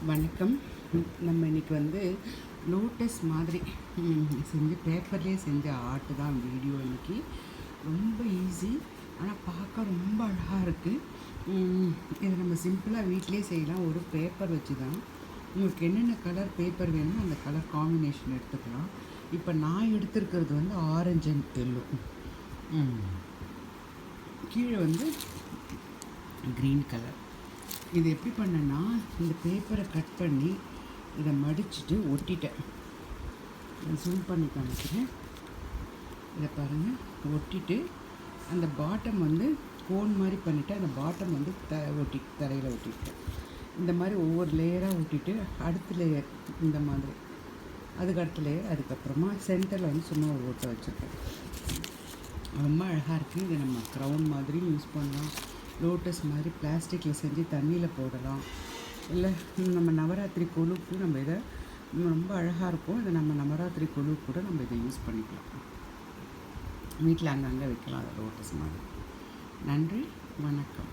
வணக்கம். நம்ம இன்றைக்கி லோட்டஸ் மாதிரி செஞ்சு பேப்பர்லேயே செஞ்ச ஆர்ட்டு தான் வீடியோ. இன்றைக்கி ரொம்ப ஈஸி, ஆனால் பார்க்க ரொம்ப அழகாக இருக்குது. இதை நம்ம சிம்பிளாக வீட்டிலே செய்யலாம். ஒரு பேப்பர் வச்சு தான் உங்களுக்கு என்னென்ன கலர் பேப்பர் வேணுமோ அந்த கலர் காம்பினேஷன் எடுத்துக்கலாம். இப்போ நான் எடுத்துருக்கிறது ஆரஞ்சு அண்ட் எல்லோ, கீழே க்ரீன் கலர். இது எப்படி பண்ணேன்னா, இந்த பேப்பரை கட் பண்ணி இதை மடிச்சுட்டு ஒட்டிட்டேன். ஜூம் பண்ணி காமிக்கிறேன். இதை பாருங்கள், ஒட்டிட்டு அந்த பாட்டம் கோன் மாதிரி பண்ணிவிட்டு அந்த பாட்டம் தரையில் ஒட்டிட்டேன். இந்த மாதிரி ஒவ்வொரு லேயராக ஒட்டிட்டு அடுத்த லேயர் இந்த மாதிரி, அதுக்கு அடுத்த லேயர், அதுக்கப்புறமா சென்டரில் சும்மா ஓட்ட வச்சுருக்கேன். ரொம்ப அழகாக இருக்குது. இதை நம்ம க்ரௌன் மாதிரியும் யூஸ் பண்ணலாம், லோட்டஸ் மாதிரி பிளாஸ்டிக்கில் செஞ்சு தண்ணியில் போடலாம், இல்லை நம்ம நவராத்திரி கொலுக்கு நம்ம இதை ரொம்ப அழகாக இருக்கும். இதை நம்ம நவராத்திரி கொலுக்கு கூட நம்ம இதை யூஸ் பண்ணிக்கலாம். வீட்டில் அங்கங்கே வைக்கலாம் அதை லோட்டஸ் மாதிரி. நன்றி, வணக்கம்.